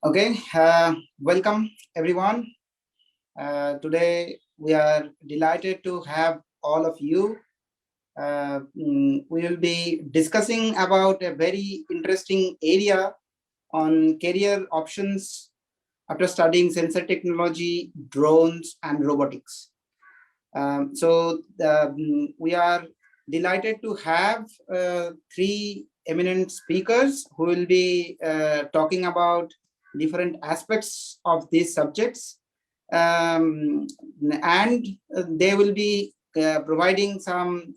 Okay, welcome everyone. Today we are delighted to have all of you. We will be discussing about a very interesting area on career options after studying sensor technology, drones, and robotics. We are delighted to have three eminent speakers who will be talking about different aspects of these subjects, and they will be providing some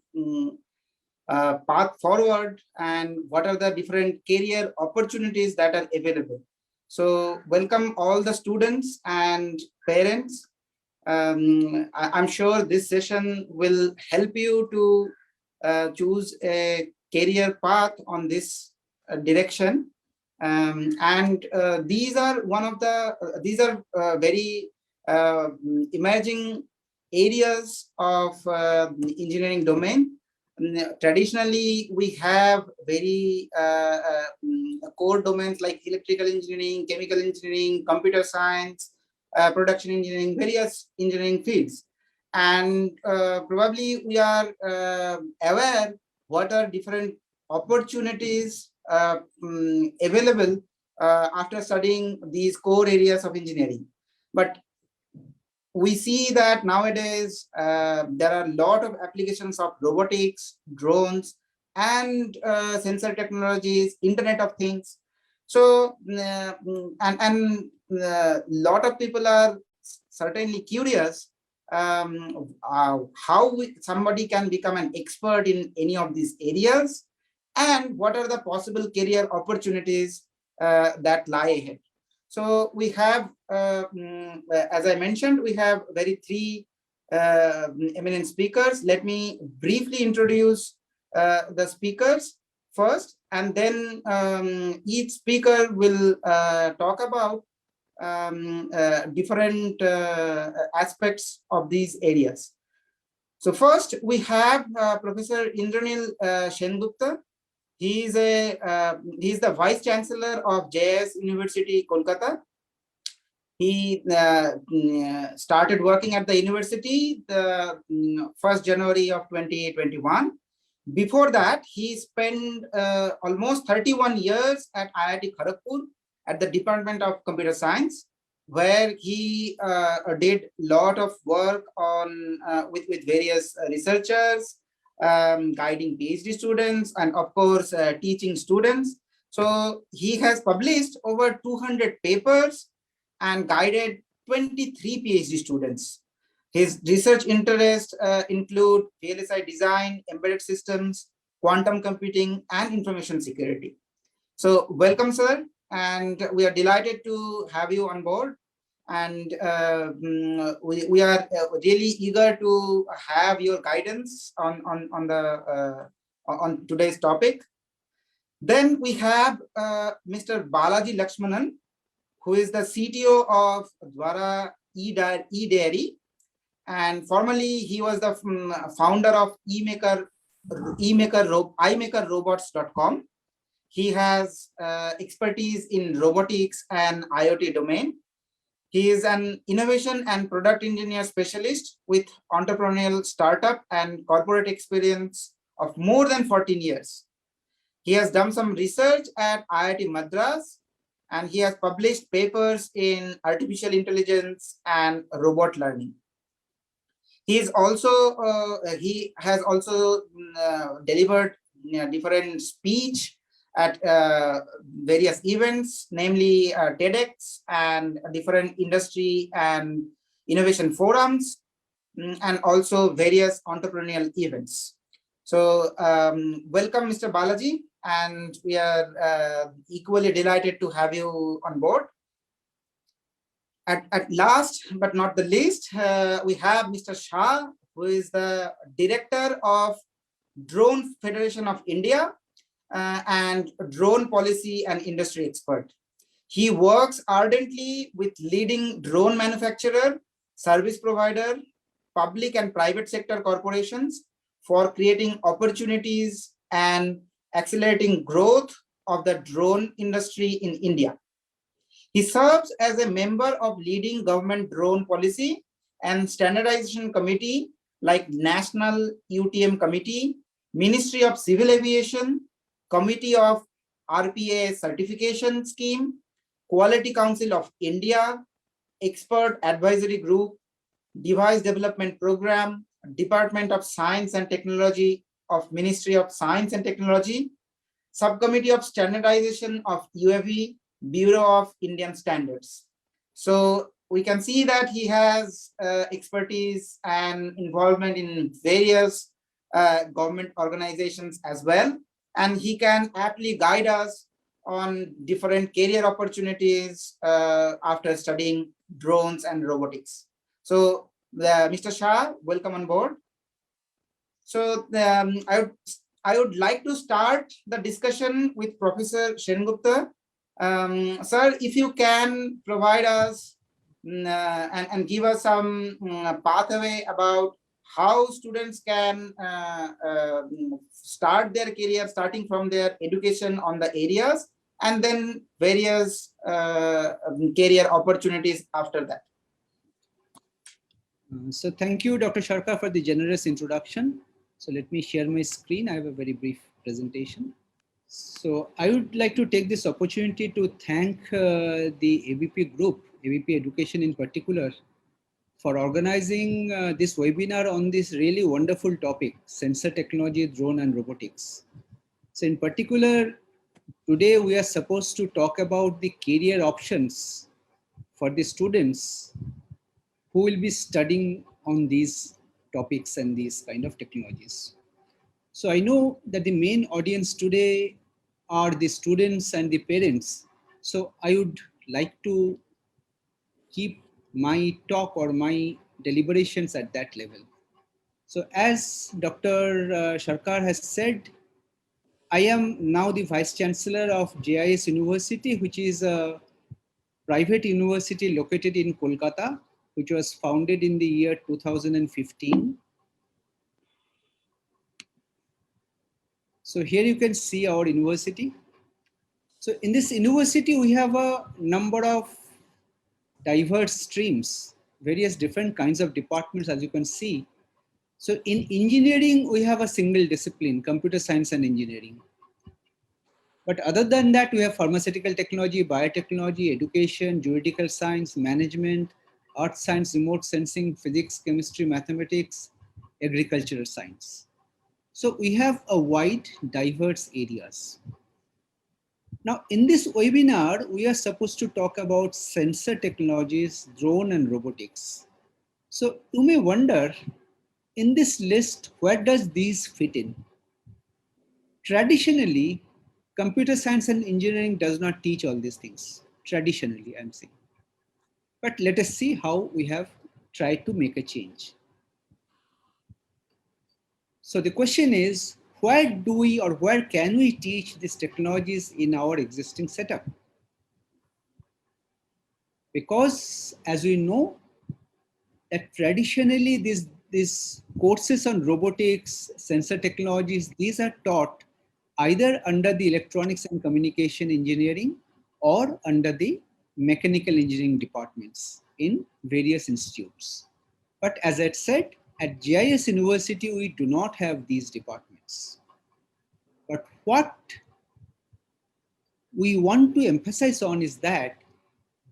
path forward and what are the different career opportunities that are available. So welcome all the students and parents. I'm sure this session will help you to choose a career path on this direction. These are very emerging areas of engineering domain. Traditionally, we have very core domains like electrical engineering, chemical engineering, computer science, production engineering, various engineering fields. And probably we are aware what are different opportunities available after studying these core areas of engineering. But we see that nowadays there are a lot of applications of robotics, drones, and sensor technologies, Internet of Things. So, lot of people are certainly curious how somebody can become an expert in any of these areas, and what are the possible career opportunities that lie ahead. So we have, as I mentioned, we have three eminent speakers. Let me briefly introduce the speakers first, and then each speaker will talk about different aspects of these areas. So first we have Professor Indranil Sengupta. He is the Vice Chancellor of JS University, Kolkata. He started working at the university the 1st January of 2021. Before that, he spent almost 31 years at IIT Kharagpur at the Department of Computer Science, where he did a lot of work on with various researchers, guiding PhD students, and of course teaching students. So he has published over 200 papers and guided 23 PhD students. His research interests include VLSI design, embedded systems, quantum computing, and information security. So welcome, sir, and we are delighted to have you on board. And we are really eager to have your guidance on today's topic. Then we have Mr. Balaji Lakshmanan, who is the CTO of Dwara eDairy, and formerly he was the founder of iMakerRobots.com. He has expertise in robotics and IoT domain. He is an innovation and product engineer specialist with entrepreneurial startup and corporate experience of more than 14 years. He has done some research at IIT Madras, and he has published papers in artificial intelligence and robot learning. He has also delivered different speech at various events, namely TEDx and different industry and innovation forums, and also various entrepreneurial events. So welcome, Mr. Balaji, and we are equally delighted to have you on board. At last but not the least, we have Mr. Shah, who is the Director of Drone Federation of India and drone policy and industry expert. He works ardently with leading drone manufacturer, service provider, public and private sector corporations for creating opportunities and accelerating growth of the drone industry in India. He serves as a member of leading government drone policy and standardization committee like National UTM Committee, Ministry of Civil Aviation, Committee of RPA Certification Scheme, Quality Council of India, Expert Advisory Group, Device Development Program, Department of Science and Technology of Ministry of Science and Technology, Subcommittee of Standardization of UAV, Bureau of Indian Standards. So we can see that he has expertise and involvement in various government organizations as well, and he can aptly guide us on different career opportunities after studying drones and robotics. So Mr. Shah, welcome on board. So I would like to start the discussion with Professor Sengupta. Sir, if you can provide us and give us some pathway about how students can start their career, starting from their education on the areas, and then various career opportunities after that. So thank you, Dr. Sharkar, for the generous introduction. So let me share my screen. I have a very brief presentation. So I would like to take this opportunity to thank the ABP group, ABP Education in particular, for organizing this webinar on this really wonderful topic, sensor technology, drone and robotics. So in particular, today we are supposed to talk about the career options for the students who will be studying on these topics and these kind of technologies. So I know that the main audience today are the students and the parents. So I would like to keep my talk or my deliberations at that level. So as Dr. Sharkar has said, I am now the Vice Chancellor of JIS University, which is a private university located in Kolkata, which was founded in the year 2015. So here you can see our university. So in this university, we have a number of diverse streams, various different kinds of departments, as you can see. So in engineering, we have a single discipline, computer science and engineering. But other than that, we have pharmaceutical technology, biotechnology, education, juridical science, management, earth science, remote sensing, physics, chemistry, mathematics, agricultural science. So we have a wide, diverse areas. Now, in this webinar, we are supposed to talk about sensor technologies, drone and robotics. So you may wonder, in this list, where does these fit in? Traditionally, computer science and engineering does not teach all these things. Traditionally, I'm saying. But let us see how we have tried to make a change. So the question is, where do we or where can we teach these technologies in our existing setup? Because as we know, that traditionally these courses on robotics, sensor technologies, these are taught either under the electronics and communication engineering or under the mechanical engineering departments in various institutes. But as I said, at GIS University, we do not have these departments. But what we want to emphasize on is that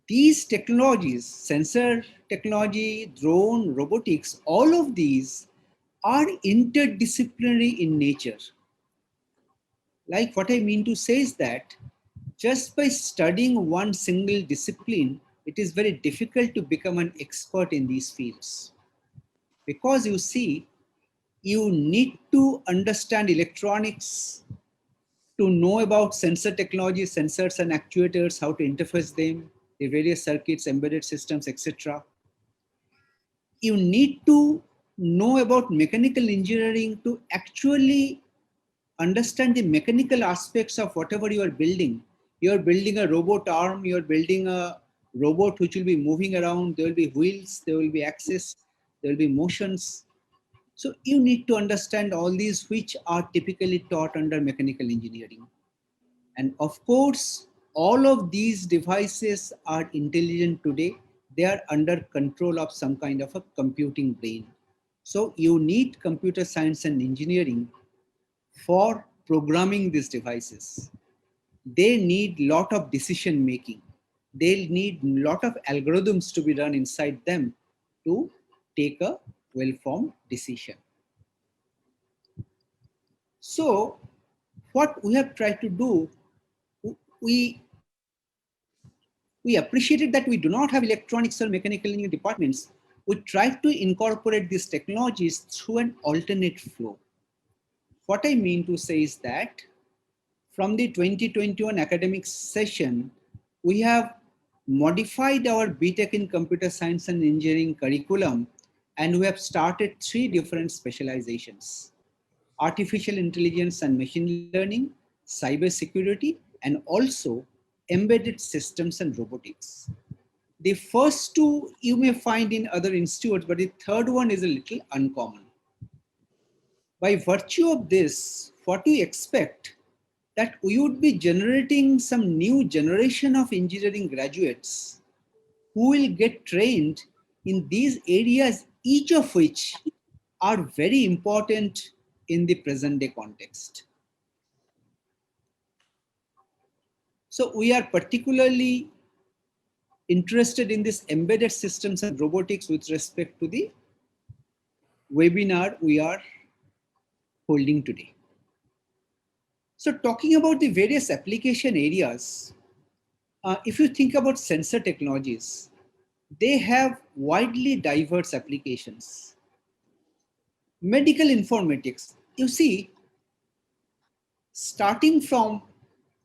these technologies, sensor technology, drone, robotics, all of these are interdisciplinary in nature. Like what I mean to say is that just by studying one single discipline, it is very difficult to become an expert in these fields. Because you see, you need to understand electronics to know about sensor technology, sensors and actuators, how to interface them, the various circuits, embedded systems, etc. You need to know about mechanical engineering to actually understand the mechanical aspects of whatever you are building. You're building a robot arm, you're building a robot which will be moving around, there will be wheels, there will be axis, there will be motions. So you need to understand all these which are typically taught under mechanical engineering. And of course, all of these devices are intelligent today. They are under control of some kind of a computing brain. So you need computer science and engineering for programming these devices. They need lot of decision making. They'll need lot of algorithms to be run inside them to take a well-formed decision. So what we have tried to do, we appreciated that we do not have electronics or mechanical engineering departments. We tried to incorporate these technologies through an alternate flow. What I mean to say is that from the 2021 academic session, we have modified our BTech in computer science and engineering curriculum, and we have started 3 different specializations: artificial intelligence and machine learning, cyber security, and also embedded systems and robotics. The first 2 you may find in other institutes, but the third one is a little uncommon. By virtue of this, what we expect that we would be generating some new generation of engineering graduates who will get trained in these areas, each of which are very important in the present day context. So we are particularly interested in this embedded systems and robotics with respect to the webinar we are holding today. So talking about the various application areas, if you think about sensor technologies, they have widely diverse applications. Medical informatics, you see, starting from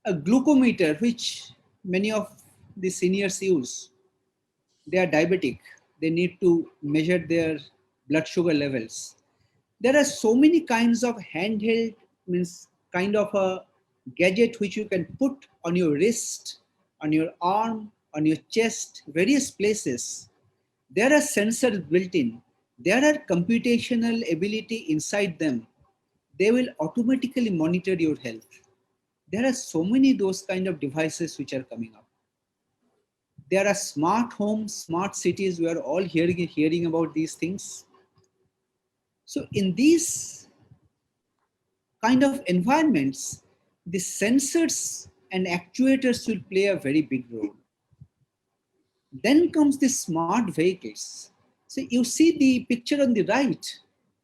a glucometer, which many of the seniors use, they are diabetic, they need to measure their blood sugar levels. There are so many kinds of handheld, means kind of a gadget which you can put on your wrist, on your arm, on your chest, various places. There are sensors built in. There are computational ability inside them. They will automatically monitor your health. There are so many those kind of devices which are coming up. There are smart homes, smart cities. We are all hearing about these things. So in these kind of environments, the sensors and actuators will play a very big role. Then comes the smart vehicles. So you see the picture on the right,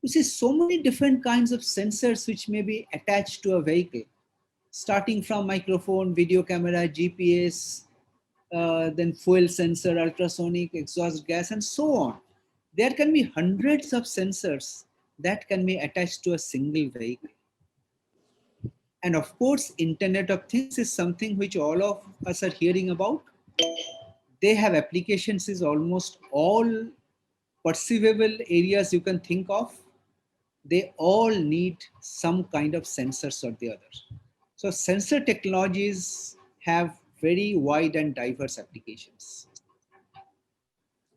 you see so many different kinds of sensors which may be attached to a vehicle, starting from microphone, video camera, GPS, then fuel sensor, ultrasonic, exhaust gas, and so on. There can be hundreds of sensors that can be attached to a single vehicle. And of course, Internet of Things is something which all of us are hearing about. They have applications in almost all perceivable areas you can think of. They all need some kind of sensors or the other. So sensor technologies have very wide and diverse applications.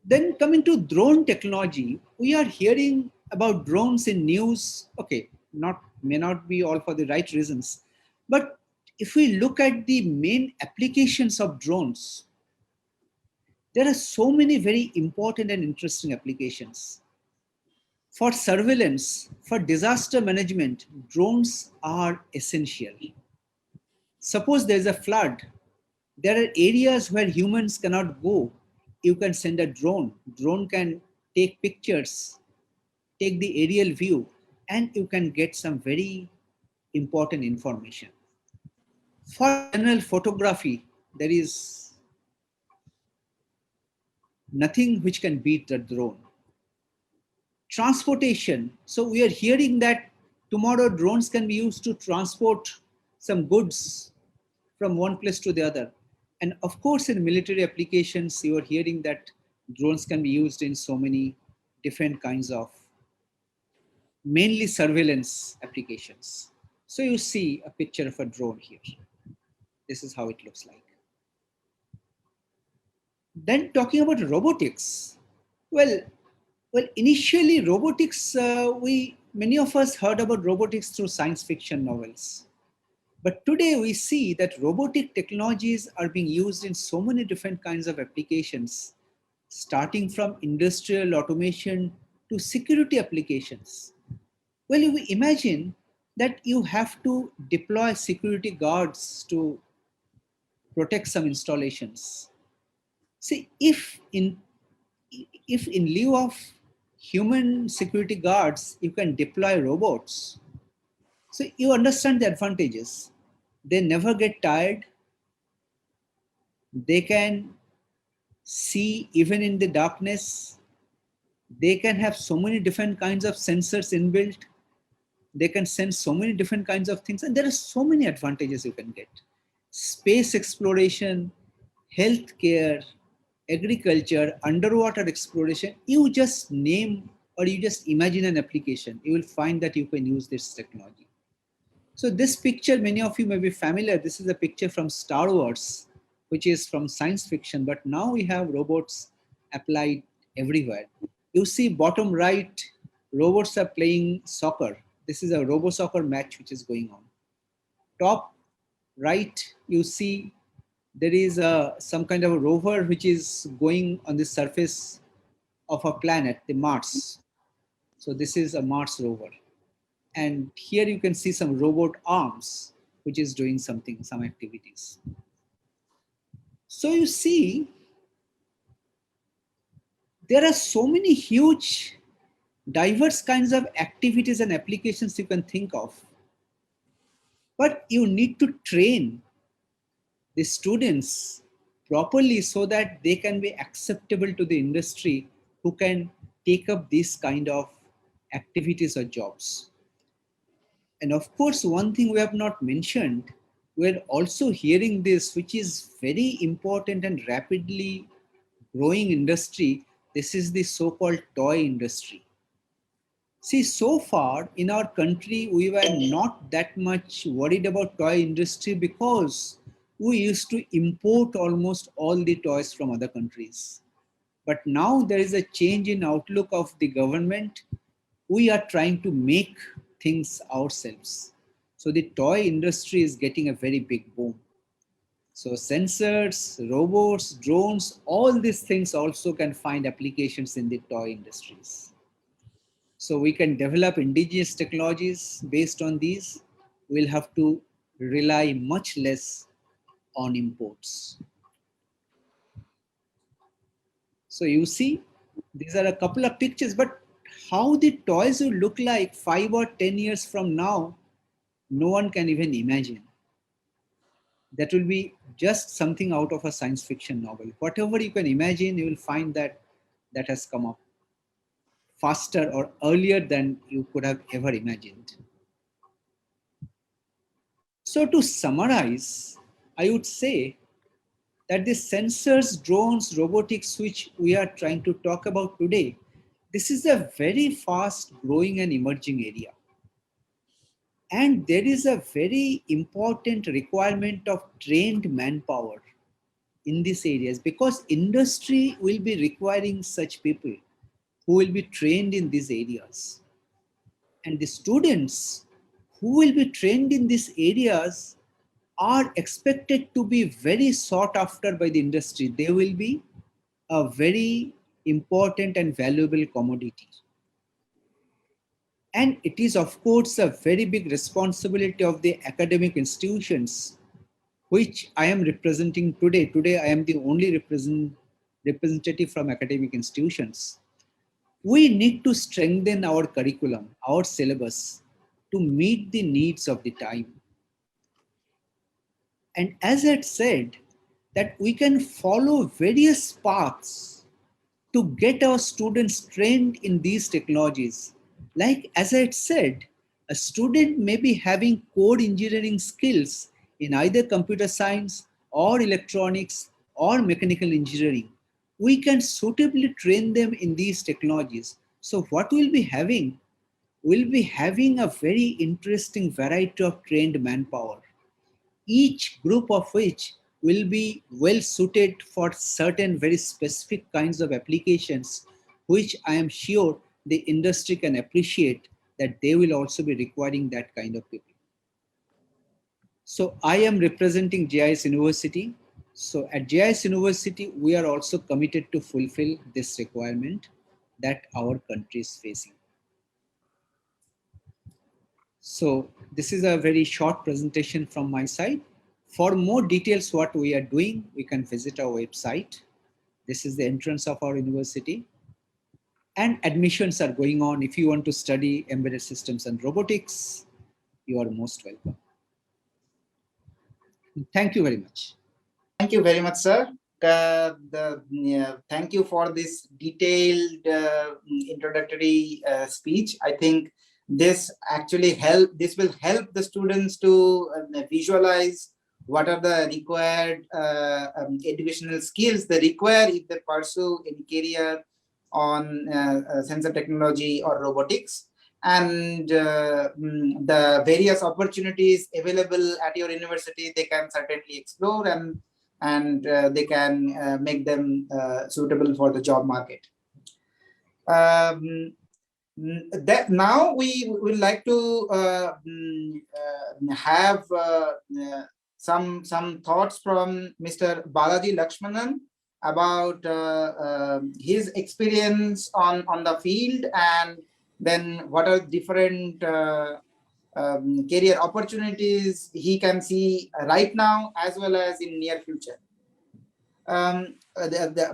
Then coming to drone technology, we are hearing about drones in news. Okay, may not be all for the right reasons, but if we look at the main applications of drones, there are so many very important and interesting applications. For surveillance, for disaster management, drones are essential. Suppose there's a flood, there are areas where humans cannot go. You can send a drone. Drone can take pictures, take the aerial view, and you can get some very important information. For general photography, there is nothing which can beat the drone. Transportation. So we are hearing that tomorrow drones can be used to transport some goods from one place to the other. And of course, in military applications, you are hearing that drones can be used in so many different kinds of mainly surveillance applications. So you see a picture of a drone here. This is how it looks like. Then talking about robotics, well, initially robotics, many of us heard about robotics through science fiction novels. But today we see that robotic technologies are being used in so many different kinds of applications, starting from industrial automation to security applications. Well, you imagine that you have to deploy security guards to protect some installations. See, if in lieu of human security guards, you can deploy robots, so you understand the advantages. They never get tired. They can see even in the darkness. They can have so many different kinds of sensors inbuilt. They can sense so many different kinds of things, and there are so many advantages you can get. Space exploration, healthcare, agriculture, underwater exploration, you just name or you just imagine an application, you will find that you can use this technology. So this picture, many of you may be familiar. This is a picture from Star Wars, which is from science fiction, but now we have robots applied everywhere. You see bottom right, robots are playing soccer. This is a robo soccer match which is going on. Top right, you see there is some kind of a rover which is going on the surface of a planet, the Mars. So this is a Mars rover. And here you can see some robot arms, which is doing something, some activities. So you see, there are so many huge, diverse kinds of activities and applications you can think of. But you need to train the students properly so that they can be acceptable to the industry who can take up these kind of activities or jobs. And of course, one thing we have not mentioned, we're also hearing this, which is very important and rapidly growing industry. This is the so-called toy industry. See, so far in our country, we were not that much worried about toy industry because we used to import almost all the toys from other countries. But now there is a change in outlook of the government. We are trying to make things ourselves. So the toy industry is getting a very big boom. So sensors, robots, drones, all these things also can find applications in the toy industries. So we can develop indigenous technologies based on these. We'll have to rely much less on imports. So you see, these are a couple of pictures, but how the toys will look like 5 or 10 years from now, no one can even imagine. That will be just something out of a science fiction novel. Whatever you can imagine, you will find that that has come up faster or earlier than you could have ever imagined. So to summarize, I would say that the sensors, drones, robotics, which we are trying to talk about today, this is a very fast growing and emerging area. And there is a very important requirement of trained manpower in these areas because industry will be requiring such people who will be trained in these areas. And the students who will be trained in these areas are expected to be very sought after by the industry. They will be a very important and valuable commodity. And it is, of course, a very big responsibility of the academic institutions, which I am representing today. Today, I am the only representative from academic institutions. We need to strengthen our curriculum, our syllabus, to meet the needs of the time. And as I said, that we can follow various paths to get our students trained in these technologies. Like as I said, a student may be having core engineering skills in either computer science or electronics or mechanical engineering. We can suitably train them in these technologies. So what we'll be having? We'll be having a very interesting variety of trained manpower, each group of which will be well suited for certain very specific kinds of applications, which I am sure the industry can appreciate that they will also be requiring that kind of people. So I am representing JIS University. So at JIS University, we are also committed to fulfill this requirement that our country is facing. So this is a very short presentation from my side. For more details what we are doing, we can visit our website. This is the entrance of our university. And admissions are going on. If you want to study embedded systems and robotics, you are most welcome. Thank you very much. Thank you very much, sir. Thank you for this detailed introductory speech. I think this will help the students to visualize what are the required educational skills they require if they pursue any career on sensor technology or robotics, and the various opportunities available at your university they can certainly explore, and they can make them suitable for the job market. That now we would like to have some thoughts from Mr. Balaji Lakshmanan about his experience on the field, and then what are different career opportunities he can see right now as well as in near future.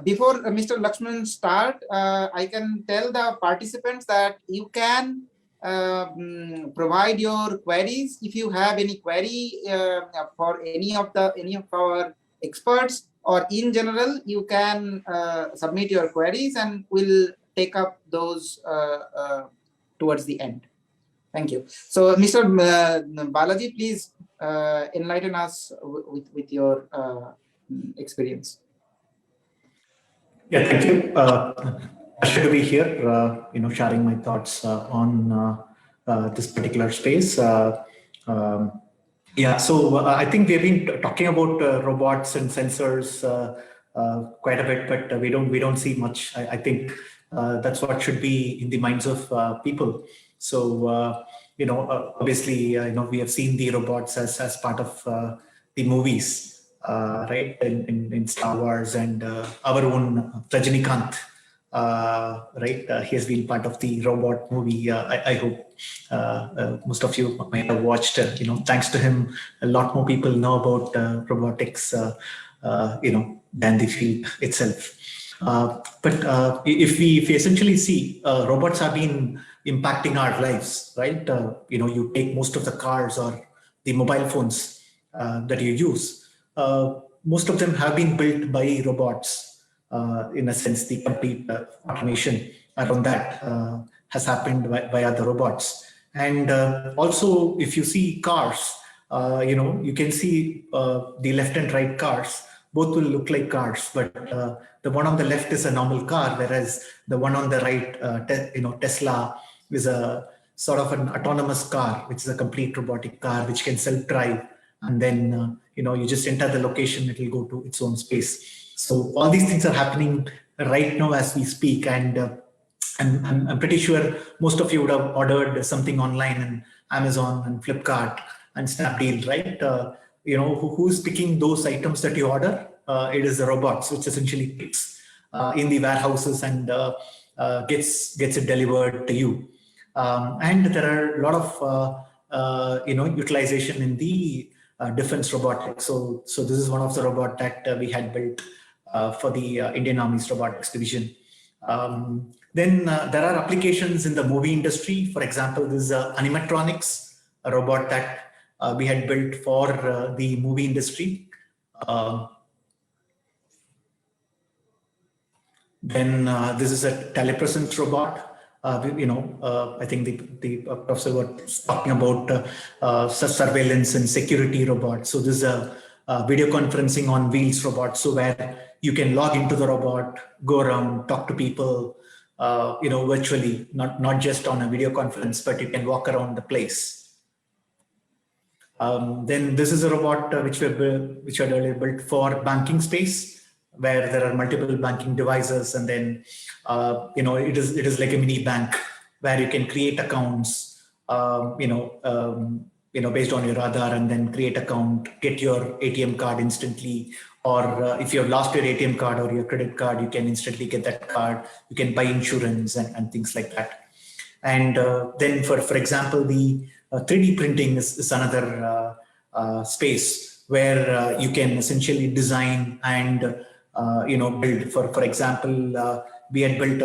Before Mr. Lakshman start, I can tell the participants that you can provide your queries if you have any query for any of our experts, or in general you can submit your queries and we'll take up those towards the end. Thank you. So Mr. Balaji, please enlighten us with your experience. Yeah, thank you. Pleasure to be here, sharing my thoughts on this particular space. So I think we've been talking about robots and sensors quite a bit, but we don't see much. I think that's what should be in the minds of people. So obviously, we have seen the robots as part of the movies. Right, in Star Wars, and our own Rajinikanth, right? He has been part of the robot movie. I hope most of you might have watched. Thanks to him, a lot more people know about robotics, than the field itself. But if we essentially see, robots have been impacting our lives, right? You take most of the cars or the mobile phones that you use. Most of them have been built by robots. In a sense, the complete automation around that has happened via the robots. And also, if you see cars, you can see the left and right cars. Both will look like cars, but the one on the left is a normal car, whereas the one on the right, Tesla, is a sort of an autonomous car, which is a complete robotic car, which can self-drive. And then, you just enter the location, it will go to its own space. So all these things are happening right now as we speak. And I'm pretty sure most of you would have ordered something online in Amazon and Flipkart and Snapdeal, right? Who's picking those items that you order? It is the robots, which essentially picks in the warehouses and gets it delivered to you. And there are a lot of, utilization in the defense robotics. So this is one of the robot that we had built for the Indian Army's robotics division. Then there are applications in the movie industry. For example, this is Animatronics, a robot that we had built for the movie industry. Then this is a telepresence robot. I think the professor was talking about surveillance and security robots. So this is a video conferencing on wheels robot. So where you can log into the robot, go around, talk to people, virtually, not just on a video conference, but you can walk around the place. Then this is a robot which are built for banking space, where there are multiple banking devices, and then it is like a mini bank where you can create accounts, based on your Aadhaar, and then create account, get your ATM card instantly. Or if you have lost your ATM card or your credit card, you can instantly get that card. You can buy insurance and things like that. And then for example, the 3D printing is another space where you can essentially design and build. For example, we had built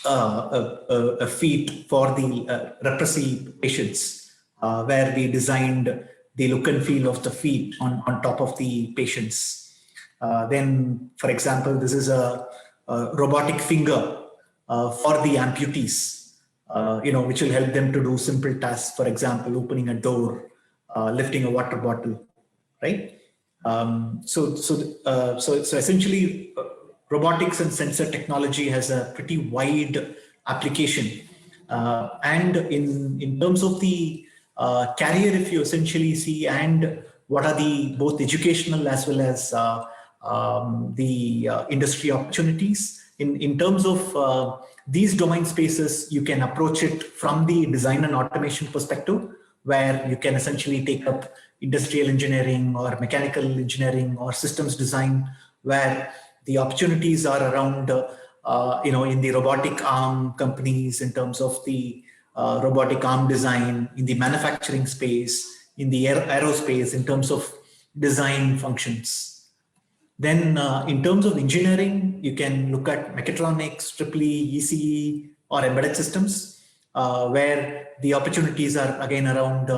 a feet for the leprosy patients, where we designed the look and feel of the feet on top of the patients. Then, for example, this is a robotic finger for the amputees, which will help them to do simple tasks. For example, opening a door, lifting a water bottle, right? So essentially, robotics and sensor technology has a pretty wide application. And in terms of the career, if you essentially see, and what are the both educational as well as the industry opportunities, in terms of these domain spaces, you can approach it from the design and automation perspective, where you can essentially take up industrial engineering or mechanical engineering or systems design, where the opportunities are around, in the robotic arm companies, in terms of the robotic arm design, in the manufacturing space, in the aerospace, in terms of design functions. Then in terms of engineering, you can look at mechatronics, EEE, ECE, or embedded systems, where the opportunities are again around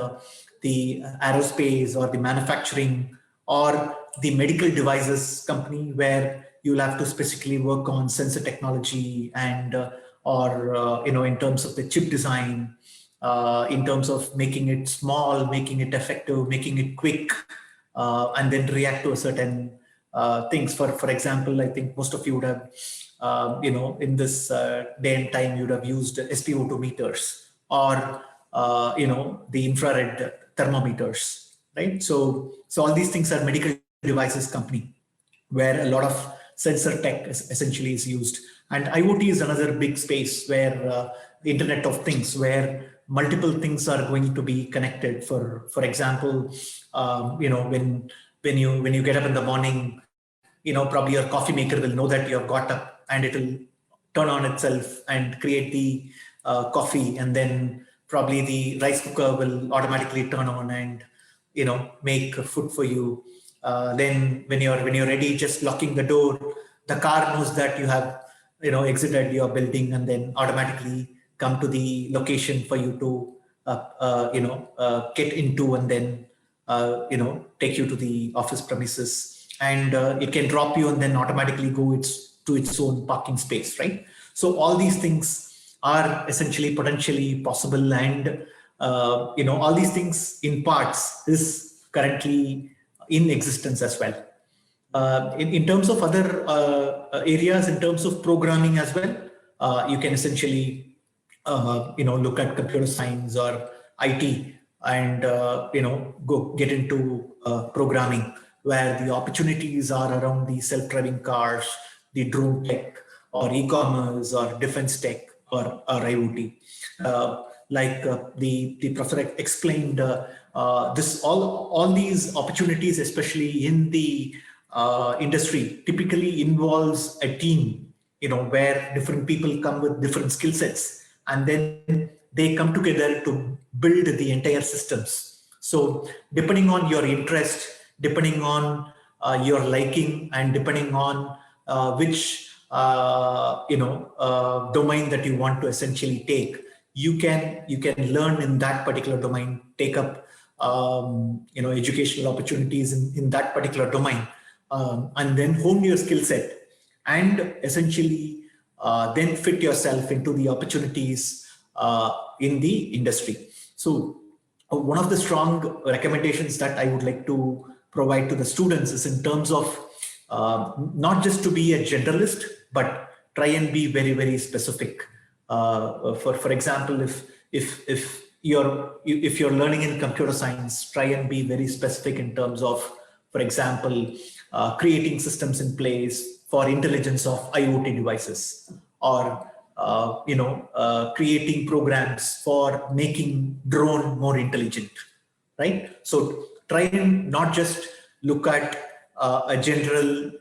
the aerospace or the manufacturing or the medical devices company, where you'll have to specifically work on sensor technology and in terms of the chip design, in terms of making it small, making it effective, making it quick, and then react to a certain things. For example, I think most of you would have, in this day and time, you would have used SpO2 meters or, the infrared thermometers, right? So all these things are medical devices company, where a lot of sensor tech essentially is used. And IoT is another big space where the Internet of Things, where multiple things are going to be connected. For example, when you get up in the morning, probably your coffee maker will know that you have got up, and it will turn on itself and create the coffee, and then probably the rice cooker will automatically turn on and make food for you. Then when you're ready, just locking the door, the car knows that you have exited your building, and then automatically come to the location for you to get into, and then take you to the office premises, and it can drop you and then automatically go to its own parking space, right? So all these things are essentially potentially possible, and all these things in parts is currently in existence as well. In terms of other areas, in terms of programming as well, you can essentially look at computer science or IT, and go get into programming, where the opportunities are around the self-driving cars, the drone tech, or e-commerce, or defense tech, or IoT. Like the professor explained, all these opportunities, especially in the industry, typically involves a team, where different people come with different skill sets, and then they come together to build the entire systems. So depending on your interest, depending on your liking, and depending on which domain that you want to essentially take, you can learn in that particular domain, take up educational opportunities in that particular domain, and then hone your skill set, and essentially then fit yourself into the opportunities in the industry. So one of the strong recommendations that I would like to provide to the students is in terms of not just to be a generalist, but try and be very, very specific. For example, if you're learning in computer science, try and be very specific in terms of, for example, creating systems in place for intelligence of IoT devices, or creating programs for making drone more intelligent, right? So try and not just look at a general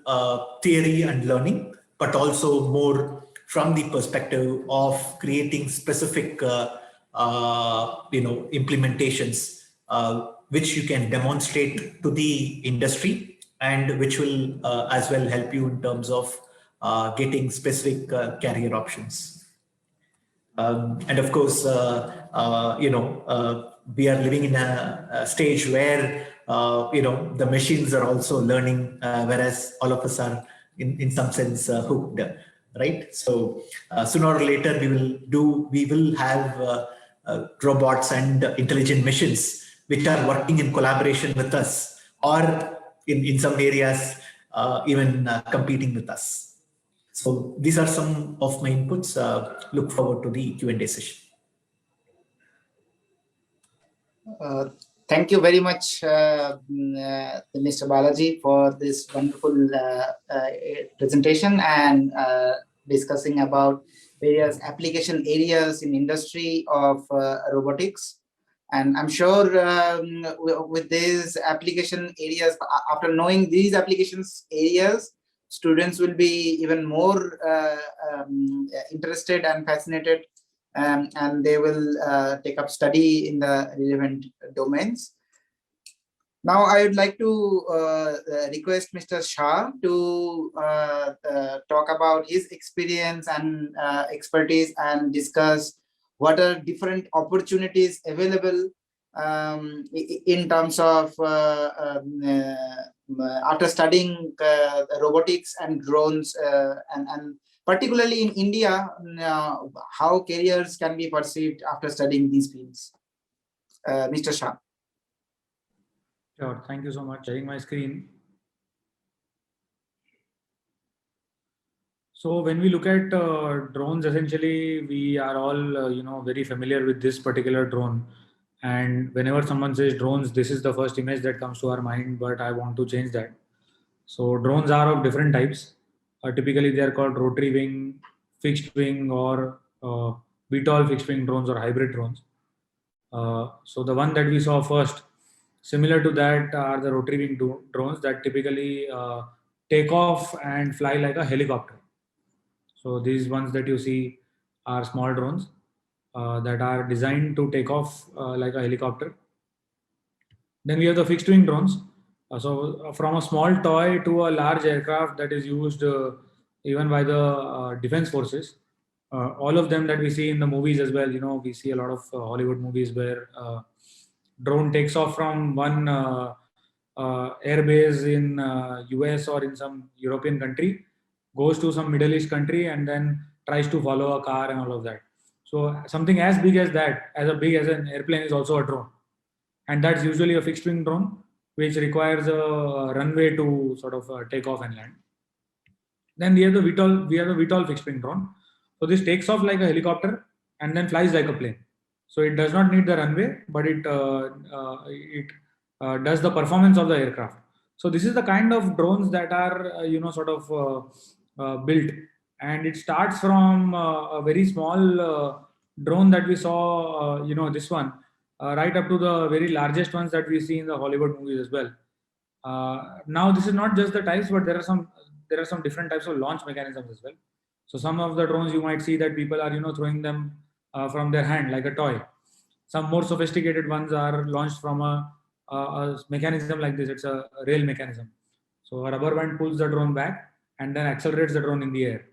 theory and learning, but also more from the perspective of creating specific implementations which you can demonstrate to the industry, and which will as well help you in terms of getting specific career options. And of course, we are living in a stage where the machines are also learning, whereas all of us are in some sense hooked, right? So sooner or later we will have robots and intelligent machines which are working in collaboration with us, or in some areas even competing with us. So these are some of my inputs. Look forward to the Q&A session. Thank you very much, Mr. Balaji, for this wonderful presentation and discussing about various application areas in industry of robotics. And I'm sure with these application areas, after knowing these applications areas, students will be even more interested and fascinated, and they will take up study in the relevant domains. Now, I would like to request Mr. Shah to talk about his experience and expertise and discuss what are different opportunities available in terms of after studying robotics and drones, and particularly in India, how careers can be perceived after studying these fields. Mr. Shah. Sure, thank you so much. Sharing my screen. So when we look at drones, essentially we are all very familiar with this particular drone. And whenever someone says drones, this is the first image that comes to our mind, but I want to change that. So drones are of different types. Typically, they are called rotary wing, fixed wing, or VTOL fixed wing drones, or hybrid drones. So the one that we saw first, similar to that, are the rotary wing drones that typically take off and fly like a helicopter. So these ones that you see are small drones that are designed to take off like a helicopter. Then we have the fixed wing drones. So from a small toy to a large aircraft that is used even by the defense forces. All of them that we see in the movies as well. We see a lot of Hollywood movies where drone takes off from one airbase in US or in some European country, goes to some Middle East country, and then tries to follow a car and all of that. So something as big as that, as big as an airplane, is also a drone. And that's usually a fixed wing drone, which requires a runway to sort of take off and land. Then we have the VTOL fixed wing drone. So this takes off like a helicopter and then flies like a plane. So it does not need the runway, but it does the performance of the aircraft. So this is the kind of drones that are built, and it starts from a very small drone that we saw, this one, right up to the very largest ones that we see in the Hollywood movies as well. Now this is not just the types, but there are some different types of launch mechanisms as well. So some of the drones you might see that people are throwing them from their hand like a toy. Some more sophisticated ones are launched from a mechanism like this. It's a rail mechanism. So a rubber band pulls the drone back and then accelerates the drone in the air.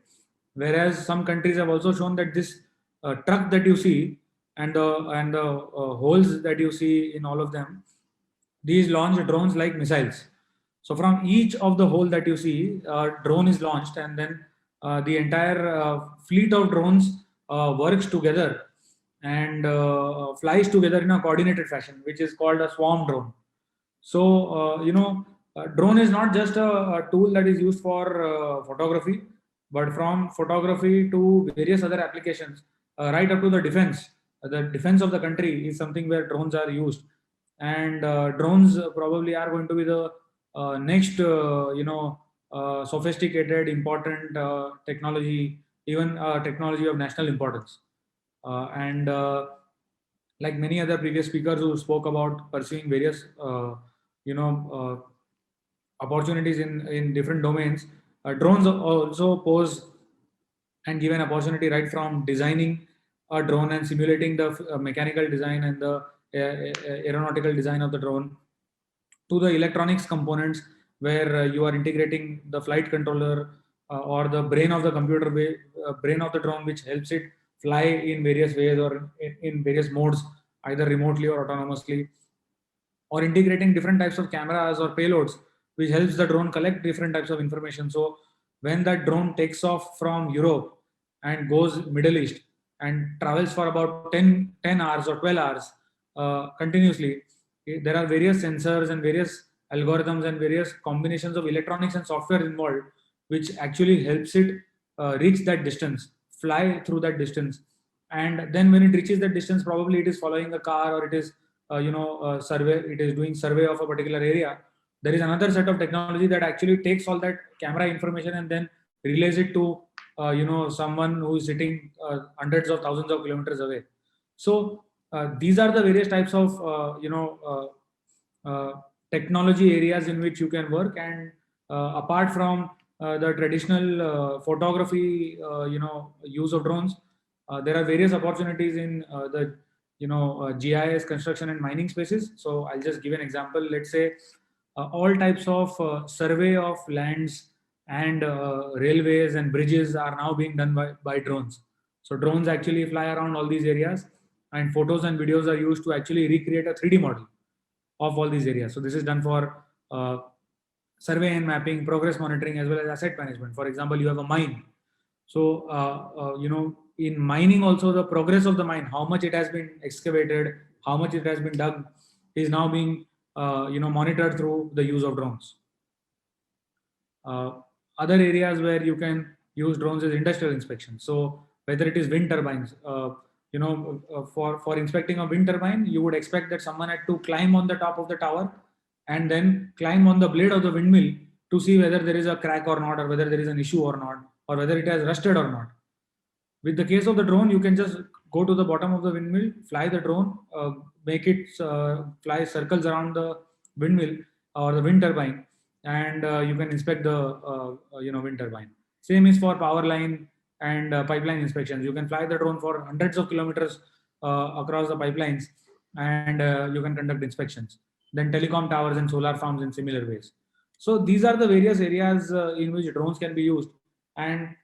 Whereas some countries have also shown that this truck that you see and the holes that you see in all of them, these launch drones like missiles. So from each of the hole that you see, a drone is launched, and then the entire fleet of drones works together and flies together in a coordinated fashion, which is called a swarm drone. So, drone is not just a tool that is used for photography, but from photography to various other applications, right up to the defense. The defense of the country is something where drones are used. And drones probably are going to be the next, sophisticated, important technology, even technology of national importance. like many other previous speakers who spoke about pursuing various, opportunities in different domains, drones also pose and give an opportunity right from designing a drone and simulating the mechanical design and the aeronautical design of the drone, to the electronics components where you are integrating the flight controller or the brain of the computer, brain of the drone, which helps it fly in various ways or in various modes, either remotely or autonomously, or integrating different types of cameras or payloads, which helps the drone collect different types of information. So when that drone takes off from Europe and goes Middle East and travels for about 10 hours or 12 hours continuously, there are various sensors and various algorithms and various combinations of electronics and software involved, which actually helps it reach that distance, fly through that distance. And then when it reaches that distance, probably it is following a car, or it is survey, it is doing survey of a particular area. There is another set of technology that actually takes all that camera information and then relays it to someone who is sitting hundreds of thousands of kilometers away. So these are the various types of technology areas in which you can work. And apart from the traditional photography use of drones, there are various opportunities in the GIS, construction and mining spaces. So I'll just give an example. Let's say all types of survey of lands and railways and bridges are now being done by drones. So drones actually fly around all these areas, and photos and videos are used to actually recreate a 3D model of all these areas. So this is done for survey and mapping, progress monitoring, as well as asset management. For example, you have a mine. So, in mining also, the progress of the mine, how much it has been excavated, how much it has been dug, is now being monitored through the use of drones. Other areas where you can use drones is industrial inspection. So whether it is wind turbines, for inspecting a wind turbine, you would expect that someone had to climb on the top of the tower and then climb on the blade of the windmill to see whether there is a crack or not, or whether there is an issue or not, or whether it has rusted or not. With the case of the drone, you can just go to the bottom of the windmill, fly the drone, make it fly circles around the windmill or the wind turbine, and you can inspect the wind turbine. Same is for power line and pipeline inspections. You can fly the drone for hundreds of kilometers across the pipelines, and you can conduct inspections. Then telecom towers and solar farms in similar ways. So these are the various areas in which drones can be used. And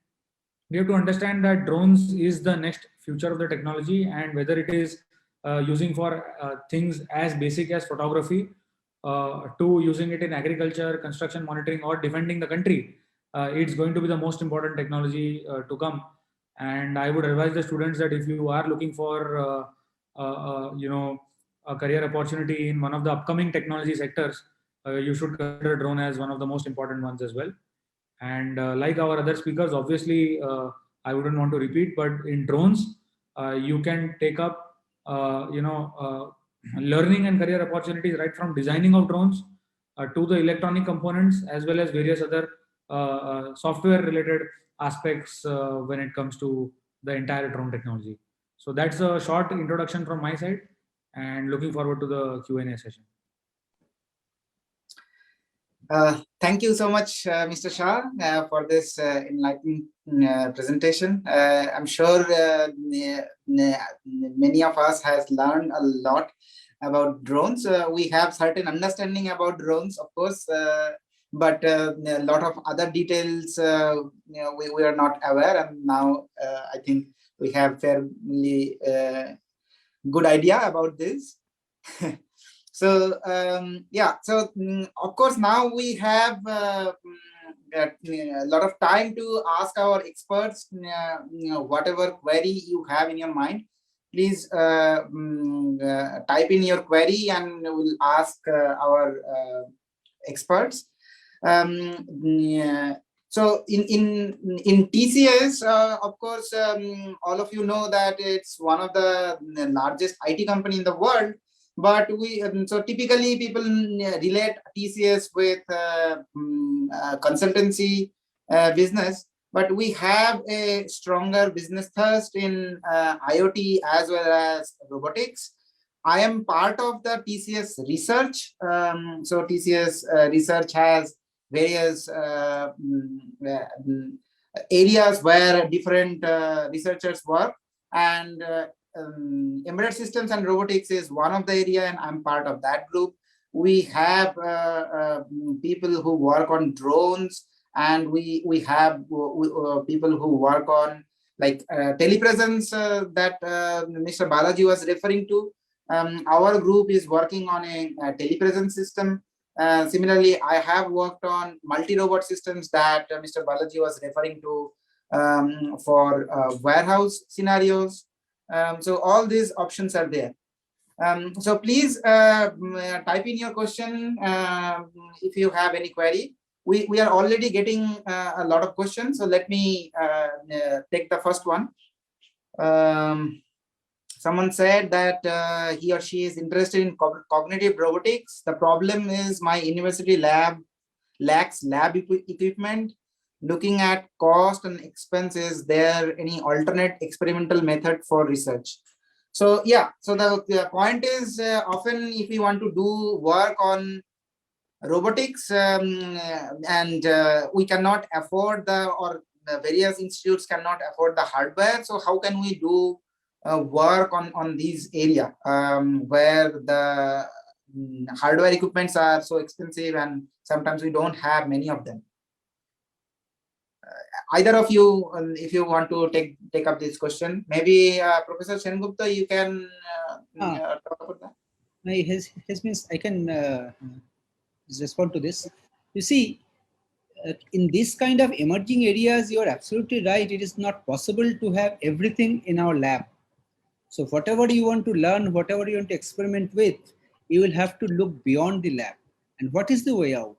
we have to understand that drones is the next future of the technology, and whether it is using for things as basic as photography, to using it in agriculture, construction monitoring, or defending the country, it's going to be the most important technology to come. And I would advise the students that if you are looking for a career opportunity in one of the upcoming technology sectors, you should consider drone as one of the most important ones as well. And like our other speakers, obviously, I wouldn't want to repeat, but in drones, you can take up, learning and career opportunities right from designing of drones to the electronic components, as well as various other software related aspects when it comes to the entire drone technology. So that's a short introduction from my side, and looking forward to the Q&A session. Thank you so much, Mr. Shah, for this enlightening presentation. I'm sure many of us has learned a lot about drones. We have certain understanding about drones, of course, but a lot of other details we are not aware, and now I think we have fairly good idea about this. So yeah, so of course now we have a lot of time to ask our experts whatever query you have in your mind. Please type in your query and we'll ask our experts. So in TCS, of course, all of you know that it's one of the largest IT company in the world. But we so typically people relate TCS with consultancy business, but we have a stronger business thrust in IoT as well as robotics. I am part of the TCS research. So TCS research has various areas where different researchers work, and embedded systems and robotics is one of the area, and I'm part of that group. We have people who work on drones, and we have people who work on like telepresence that Mr. Balaji was referring to. Our group is working on a telepresence system. Similarly, I have worked on multi-robot systems that Mr. Balaji was referring to for warehouse scenarios. So all these options are there. So please type in your question if you have any query. We are already getting a lot of questions. So let me take the first one. Someone said that he or she is interested in cognitive robotics. The problem is my university lab lacks lab equipment. Looking at cost and expense, is there any alternate experimental method for research? So yeah, so the point is often if we want to do work on robotics and we cannot afford the various institutes cannot afford the hardware. So how can we do work on these area where the hardware equipments are so expensive and sometimes we don't have many of them? Either of you, if you want to take up this question, maybe Professor Sengupta, you can talk about that. His means I can respond to this. You see, in this kind of emerging areas, you are absolutely right. It is not possible to have everything in our lab. So whatever you want to learn, whatever you want to experiment with, you will have to look beyond the lab. And what is the way out?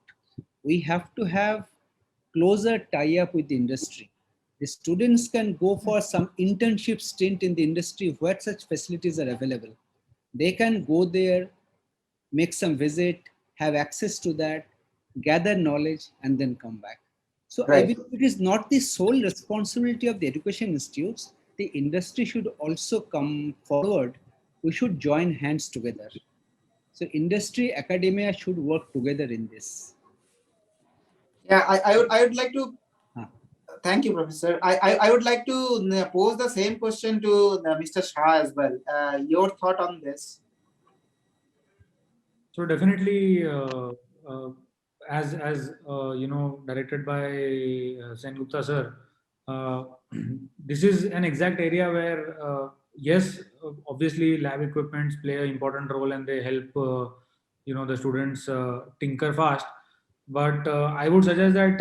We have to have closer tie-up with the industry. The students can go for some internship stint in the industry where such facilities are available. They can go there, make some visit, have access to that, gather knowledge, and then come back. So Right. I believe it is not the sole responsibility of the education institutes. The industry should also come forward. We should join hands together. So industry, academia should work together in this. Yeah, I would like to. Thank you, Professor. I would like to pose the same question to Mr. Shah as well. Your thought on this? So definitely, as you know, directed by Sengupta sir, this is an exact area where yes, obviously lab equipments play an important role and they help you know, the students tinker fast. But I would suggest that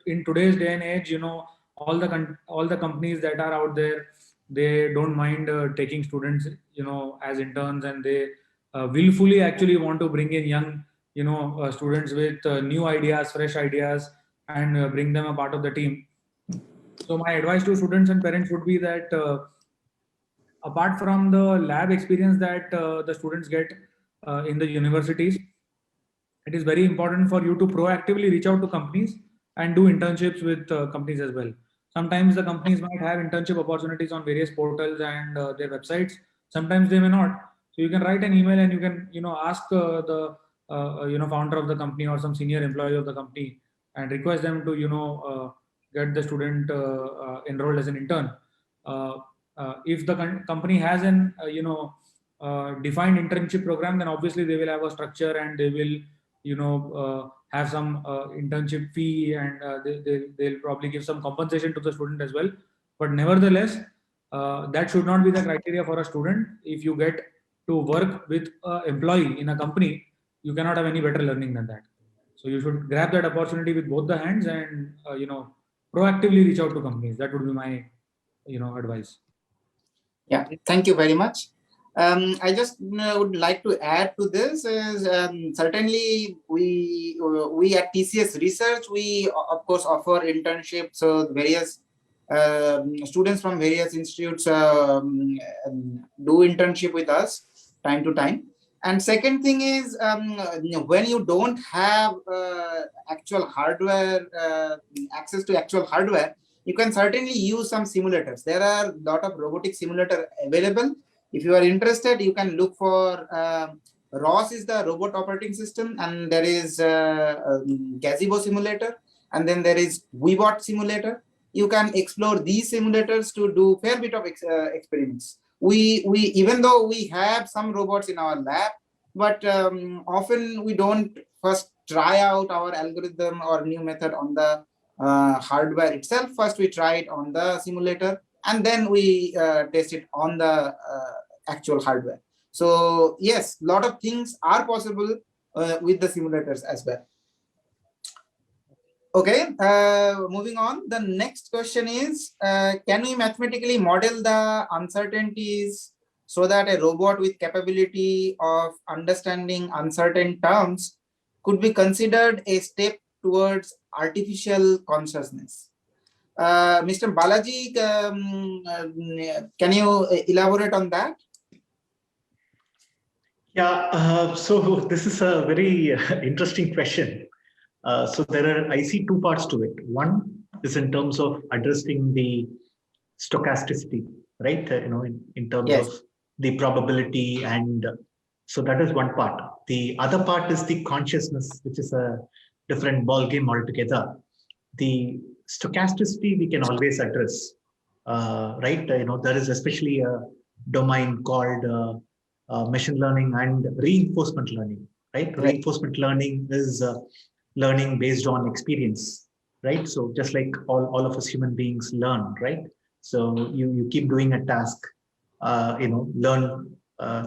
in today's day and age, you know, all the companies that are out there, they don't mind taking students, you know, as interns, and they willfully actually want to bring in young, you know, students with new ideas, fresh ideas, and bring them a part of the team. So my advice to students and parents would be that apart from the lab experience that the students get in the universities, it is very important for you to proactively reach out to companies and do internships with companies as well. Sometimes the companies might have internship opportunities on various portals and their websites. Sometimes they may not. So you can write an email and you can, you know, ask the you know, founder of the company or some senior employee of the company and request them to, you know, get the student enrolled as an intern. If the company has an you know, defined internship program, then obviously they will have a structure and they will, you know, have some internship fee, and they'll probably give some compensation to the student as well. But nevertheless, that should not be the criteria for a student. If you get to work with an employee in a company, you cannot have any better learning than that. So you should grab that opportunity with both the hands and you know, proactively reach out to companies. That would be my, you know, advice. Yeah, thank you very much. I just would like to add to this is certainly we at TCS Research, we of course offer internships. So various students from various institutes do internship with us time to time. And second thing is when you don't have actual hardware, access to actual hardware, you can certainly use some simulators. There are a lot of robotic simulator available. If you are interested, you can look for ROS is the robot operating system, and there is Gazebo simulator, and then there is WeBot simulator. You can explore these simulators to do fair bit of experiments. We even though we have some robots in our lab, but often we don't first try out our algorithm or new method on the hardware itself. First, we try it on the simulator, and then we test it on the actual hardware. So yes, a lot of things are possible with the simulators as well. Okay, moving on. The next question is, can we mathematically model the uncertainties so that a robot with capability of understanding uncertain terms could be considered a step towards artificial consciousness? Mr. Balaji, can you elaborate on that? Yeah, so this is a very interesting question. So I see two parts to it. One is in terms of addressing the stochasticity, right? In terms Yes. of the probability, and so that is one part. The other part is the consciousness, which is a different ball game altogether. The stochasticity we can always address, right? There is especially a domain called machine learning and reinforcement learning, right? Right. Reinforcement learning is learning based on experience, right? So just like all of us human beings learn, right? So you keep doing a task, learn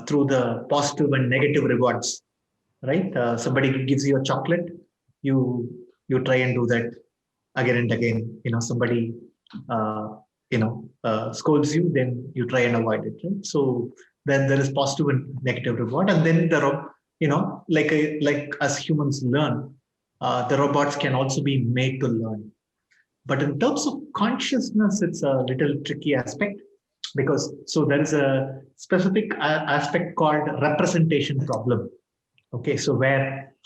through the positive and negative rewards, right? Somebody gives you a chocolate, you try and do that again and again. Somebody scolds you, then you try and avoid it, right? So then there is positive and negative reward, and then like as humans learn, the robots can also be made to learn. But in terms of consciousness, it's a little tricky aspect, because so there is a specific aspect called representation problem. Okay, so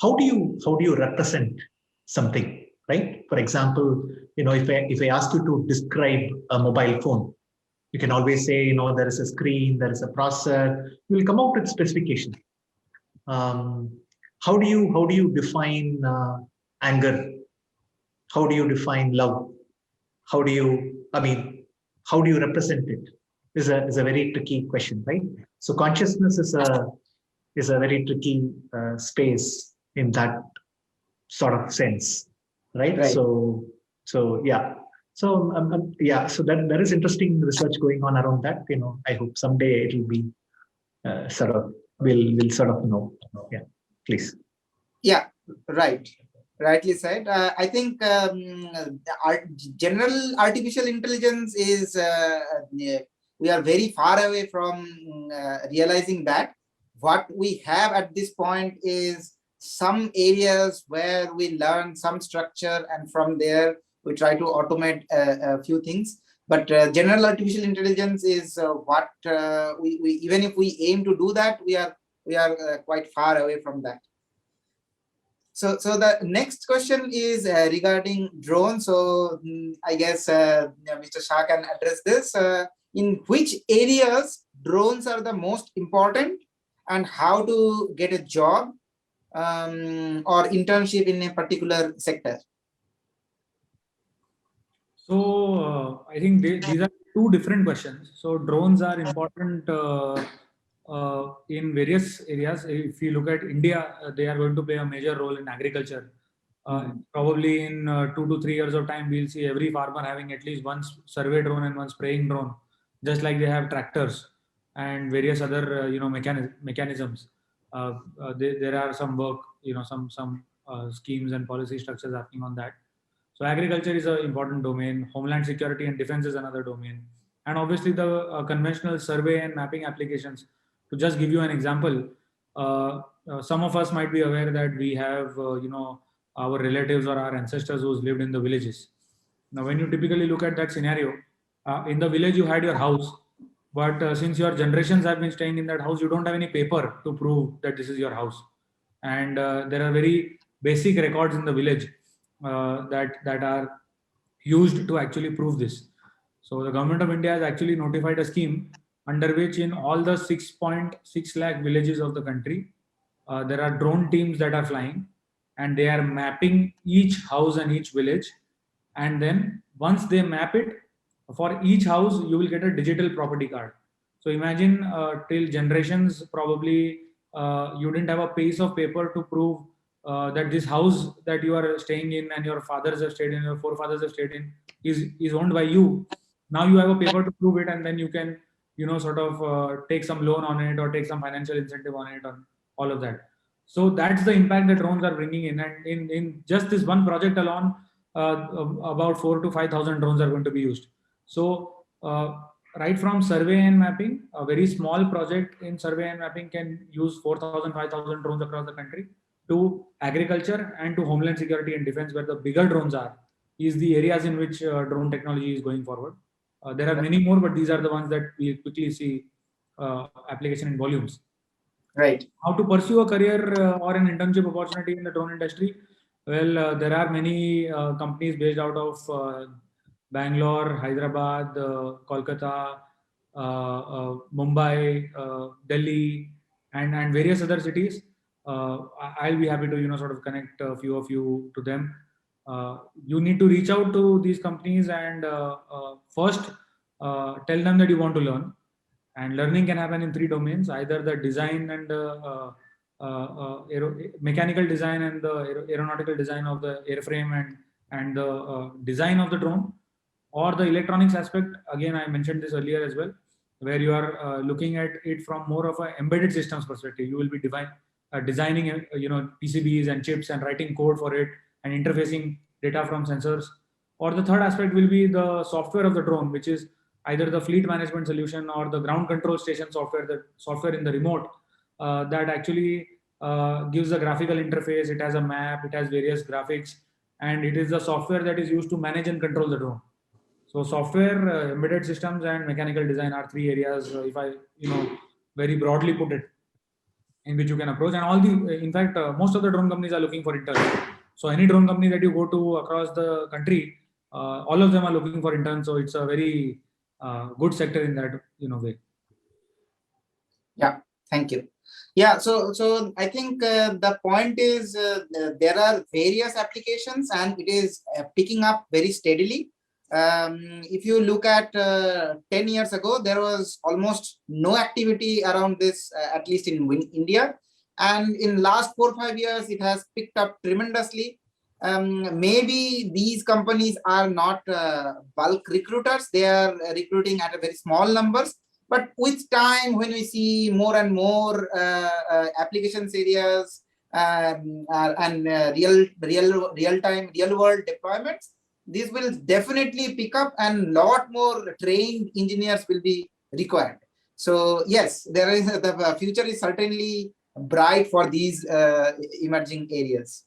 how do you represent something, right? For example, if I ask you to describe a mobile phone, you can always say, there is a screen, there is a processor. You will come out with specification. How do you define anger? How do you define love? How do you represent it? Is a very tricky question, right? So consciousness is a very tricky space in that sort of sense, right? So yeah. So so there is interesting research going on around that. I hope someday it will be we'll sort of know. Yeah, please. Yeah, right. Rightly said. I think general artificial intelligence is we are very far away from realizing that. What we have at this point is some areas where we learn some structure, and from there we try to automate a few things. But general artificial intelligence is what we even if we aim to do that, we are quite far away from that. So the next question is regarding drones. So I guess Mr. Shah can address this. In which areas drones are the most important, and how to get a job or internship in a particular sector? So I think these are two different questions. So drones are important in various areas. If you look at India, they are going to play a major role in agriculture. Probably in 2 to 3 years of time, we'll see every farmer having at least one survey drone and one spraying drone, just like they have tractors and various other mechanisms. There are some work, some schemes and policy structures happening on that. So agriculture is an important domain. Homeland security and defense is another domain, and obviously the conventional survey and mapping applications. To just give you an example, some of us might be aware that we have our relatives or our ancestors who's lived in the villages. Now, when you typically look at that scenario, in the village you had your house, but since your generations have been staying in that house, you don't have any paper to prove that this is your house. And there are very basic records in the village that are used to actually prove this. So the government of India has actually notified a scheme under which in all the 6.6 lakh villages of the country, there are drone teams that are flying, and they are mapping each house and each village. And then once they map it, for each house, you will get a digital property card. So imagine till generations, probably you didn't have a piece of paper to prove that this house that you are staying in and your fathers have stayed in, your forefathers have stayed in, is owned by you. Now you have a paper to prove it, and then you can, sort of take some loan on it or take some financial incentive on it, or all of that. So that's the impact that drones are bringing in. And in just this one project alone, about 4,000 to 5,000 drones are going to be used. So right from survey and mapping, a very small project in survey and mapping can use 4,000, 5,000 drones across the country, to agriculture and to homeland security and defense, where the bigger drones are, is the areas in which drone technology is going forward. There are many more, but these are the ones that we quickly see application in volumes. Right. How to pursue a career or an internship opportunity in the drone industry? Well, there are many companies based out of Bangalore, Hyderabad, Kolkata, Mumbai, Delhi, and various other cities. I'll be happy to sort of connect a few of you to them. You need to reach out to these companies and first tell them that you want to learn. And learning can happen in 3 domains: either the design and mechanical design and the aeronautical design of the airframe and the design of the drone, or the electronics aspect. Again, I mentioned this earlier as well, where you are looking at it from more of an embedded systems perspective. You will be designing PCBs and chips and writing code for it and interfacing data from sensors. Or the third aspect will be the software of the drone, which is either the fleet management solution or the ground control station software, the software in the remote that actually gives a graphical interface. It has a map, it has various graphics, and it is the software that is used to manage and control the drone. So software, embedded systems, and mechanical design are 3 areas, if I very broadly put it, in which you can approach. And all in fact, most of the drone companies are looking for interns. So any drone company that you go to across the country, all of them are looking for interns. So it's a very good sector in that way. Yeah, thank you. Yeah, so I think the point is there are various applications and it is picking up very steadily. If you look at 10 years ago, there was almost no activity around this, at least in India. And in last 4 or 5 years, it has picked up tremendously. Maybe these companies are not bulk recruiters. They are recruiting at a very small numbers. But with time, when we see more and more applications areas and real-time, real-world deployments, this will definitely pick up and lot more trained engineers will be required. So yes, there is the future is certainly bright for these emerging areas.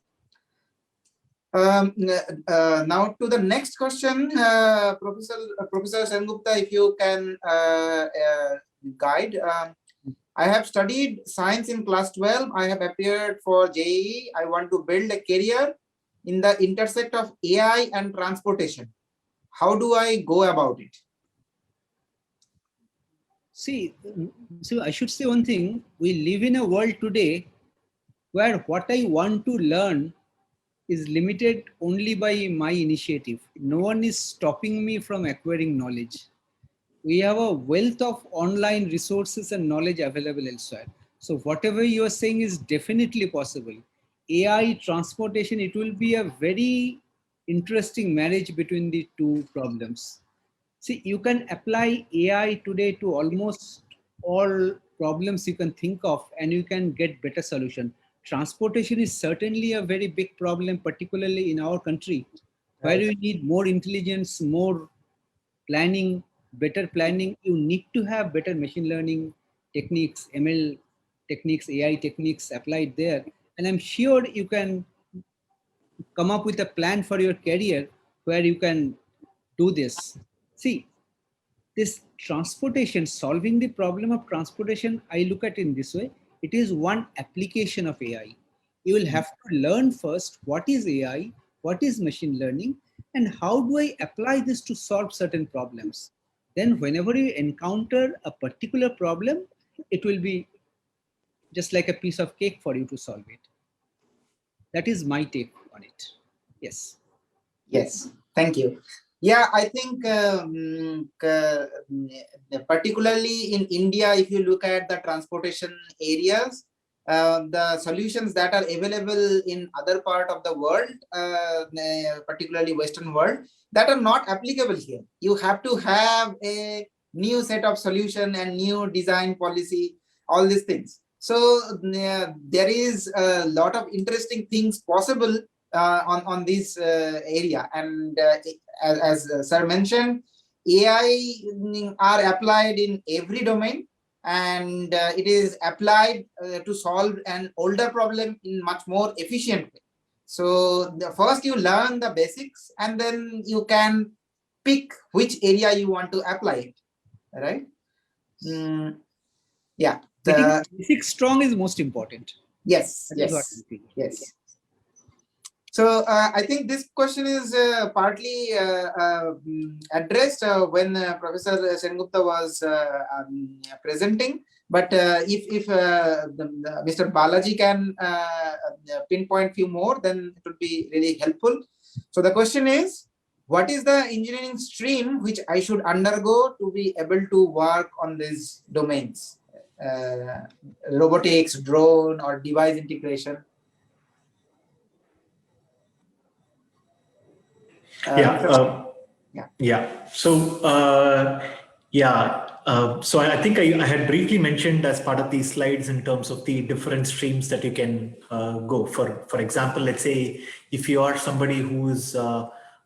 Now to the next question, Professor Sengupta, if you can guide. I have studied science in class 12. I have appeared for JEE. I want to build a career in the intersect of AI and transportation. How do I go about it? See, so I should say one thing. We live in a world today where what I want to learn is limited only by my initiative. No one is stopping me from acquiring knowledge. We have a wealth of online resources and knowledge available elsewhere. So whatever you are saying is definitely possible. AI, transportation, it will be a very interesting marriage between the 2 problems. See, you can apply AI today to almost all problems you can think of and you can get better solution. Transportation is certainly a very big problem, particularly in our country, where you need more intelligence, more planning, better planning. You need to have better machine learning techniques, ML techniques, AI techniques applied there. And I'm sure you can come up with a plan for your career where you can do this. See, this transportation, solving the problem of transportation, I look at it in this way. It is one application of AI. You will have to learn first what is AI, what is machine learning, and how do I apply this to solve certain problems. then whenever you encounter a particular problem, it will be just like a piece of cake for you to solve it. That is my take on it. Yes. Yes, thank you. Yeah, I think particularly in India, if you look at the transportation areas, the solutions that are available in other part of the world, particularly Western world, that are not applicable here. You have to have a new set of solution and new design policy, all these things. So there is a lot of interesting things possible on this area, and as sir mentioned, AI are applied in every domain, and it is applied to solve an older problem in much more efficient way. So first you learn the basics, and then you can pick which area you want to apply it, right? Yeah. Getting basic strong is most important. Yes. That is what Yes. I feel. Yes. So I think this question is partly addressed when Professor Sengupta was presenting. But if Mr. Balaji can pinpoint few more, then it would be really helpful. So the question is, what is the engineering stream which I should undergo to be able to work on these domains? Robotics, drone, or device integration? Yeah. So so I think I had briefly mentioned as part of these slides in terms of the different streams that you can go for. For example, let's say if you are somebody who is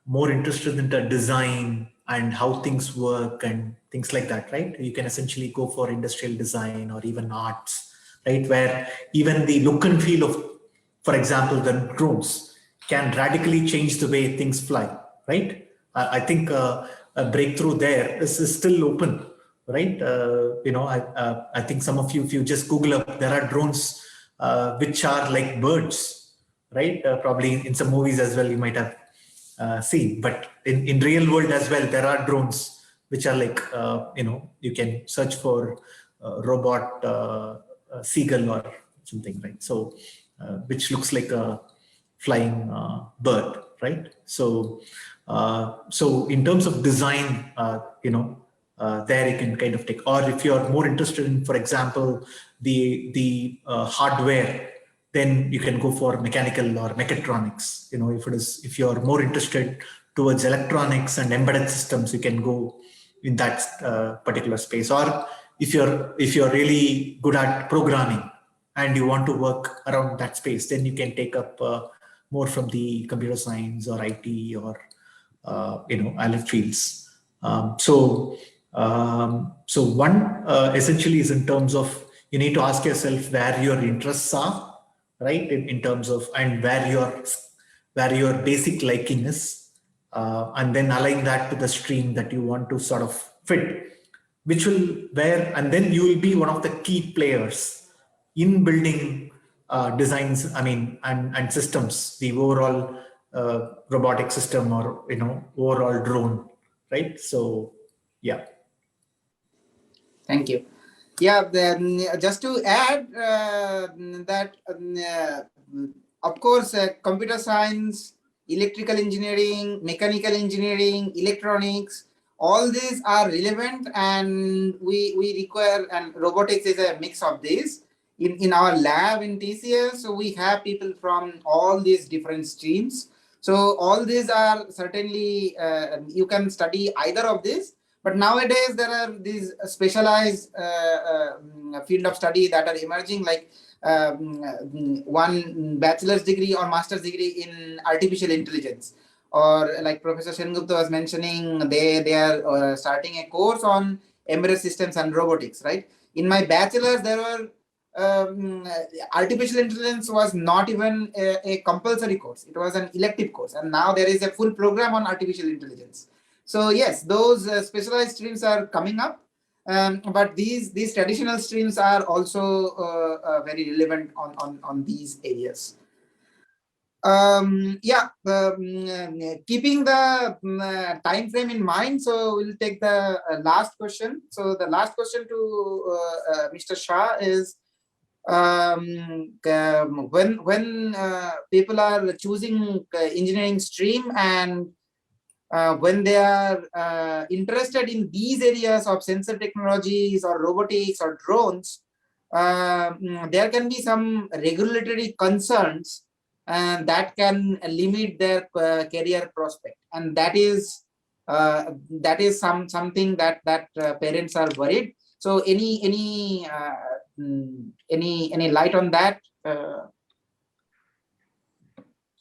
more interested in the design and how things work and things like that, right? You can essentially go for industrial design or even arts, right? Where even the look and feel of, for example, the drones can radically change the way things fly, right? I think a breakthrough there is still open, right? I think some of you, if you just Google up, there are drones which are like birds, right? Probably in some movies as well, you might have seen, but in real world as well, there are drones which are like, you can search for robot seagull or something, right? So, which looks like a flying bird, right? So in terms of design, there you can kind of take, or if you're more interested in, for example, the hardware, then you can go for mechanical or mechatronics. If you're more interested towards electronics and embedded systems, you can go in that particular space. Or if you're really good at programming and you want to work around that space, then you can take up more from the computer science or IT or allied fields. So one essentially is in terms of, you need to ask yourself where your interests are, right? In terms of, and where your basic liking is, and then align that to the stream that you want to sort of fit, and then you will be one of the key players in building designs, and systems, the overall robotic system or overall drone, right? So yeah. Thank you. Yeah, then just to add that, of course, computer science, electrical engineering, mechanical engineering, electronics, all these are relevant, and we require, and robotics is a mix of these. In our lab in TCS, so we have people from all these different streams. So all these are certainly, you can study either of these. But nowadays there are these specialized field of study that are emerging, like one bachelor's degree or master's degree in artificial intelligence, or like Professor Sengupta was mentioning, they are starting a course on embedded systems and robotics, right? In my bachelor's, there were artificial intelligence was not even a compulsory course; it was an elective course, and now there is a full program on artificial intelligence. So yes, those specialized streams are coming up, but these traditional streams are also very relevant on these areas. Keeping the time frame in mind, so we'll take the last question. So the last question to Mr. Shah is, when people are choosing engineering stream, and when they are interested in these areas of sensor technologies or robotics or drones, there can be some regulatory concerns that can limit their career prospect, and that is something that parents are worried. So any light on that?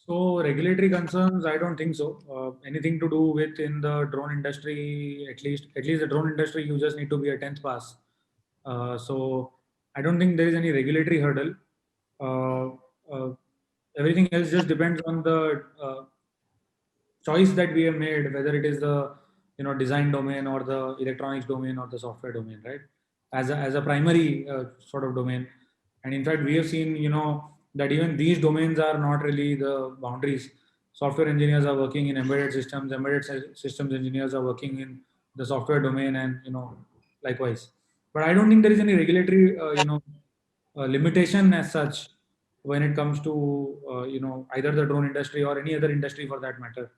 So regulatory concerns, I don't think so. Anything to do with in the drone industry, at least the drone industry, you just need to be a 10th pass. So I don't think there is any regulatory hurdle. Everything else just depends on the choice that we have made, whether it is the design domain or the electronics domain or the software domain, right? As a primary sort of domain. And in fact, we have seen that even these domains are not really the boundaries. Software engineers are working in embedded systems engineers are working in the software domain, and likewise. But I don't think there is any regulatory limitation as such when it comes to either the drone industry or any other industry for that matter.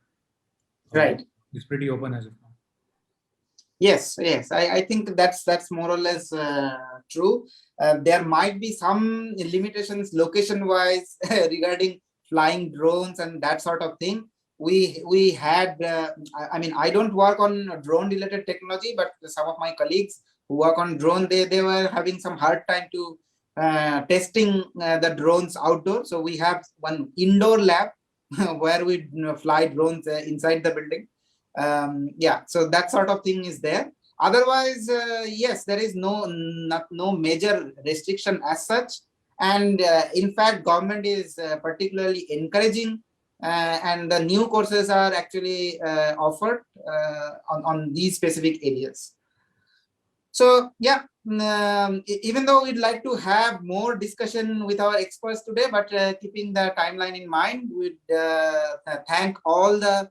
Right. It's pretty open as of now. Yes, I think that's more or less true. There might be some limitations location-wise regarding flying drones and that sort of thing. We had, I mean, I don't work on drone-related technology, but some of my colleagues who work on drone, they were having some hard time to testing the drones outdoor. So we have one indoor lab where we fly drones inside the building. So that sort of thing is there. Otherwise, yes, there is no major restriction as such, and in fact, government is particularly encouraging, and the new courses are actually offered on these specific areas. So yeah, even though we'd like to have more discussion with our experts today, but keeping the timeline in mind, we'd thank all the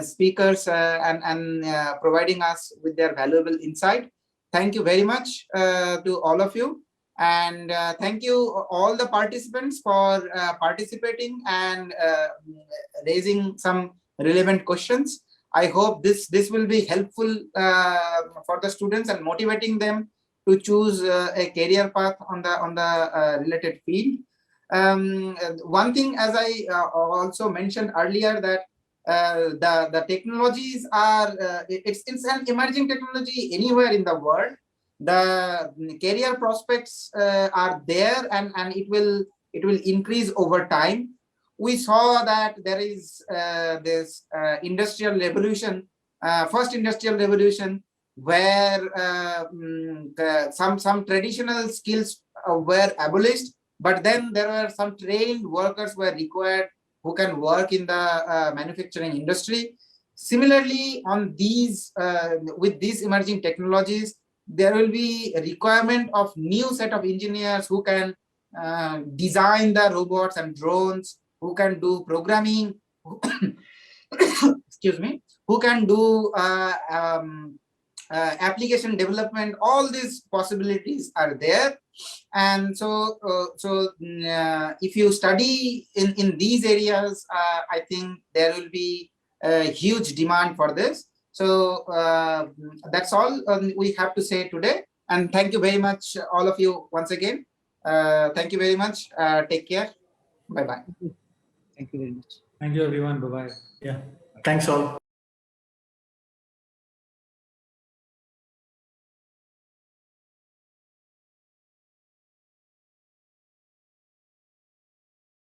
speakers and providing us with their valuable insight. Thank you very much to all of you, and thank you all the participants for participating and raising some relevant questions. I hope this will be helpful for the students and motivating them to choose a career path on the related field. One thing, as I also mentioned earlier, that the technologies are it's an emerging technology anywhere in the world. The career prospects are there, and it will increase over time. We saw that there is this industrial revolution, first industrial revolution, where some traditional skills were abolished, but then there were some trained workers were required who can work in the manufacturing industry. Similarly, on these with these emerging technologies, there will be a requirement of new set of engineers who can design the robots and drones, who can do programming, excuse me, who can do application development. All these possibilities are there. And so if you study in these areas, I think there will be a huge demand for this. So that's all we have to say today. And thank you very much, all of you, once again. Thank you very much. Take care. Bye-bye. Thank you very much. Thank you, everyone. Bye-bye. Yeah. Thanks all.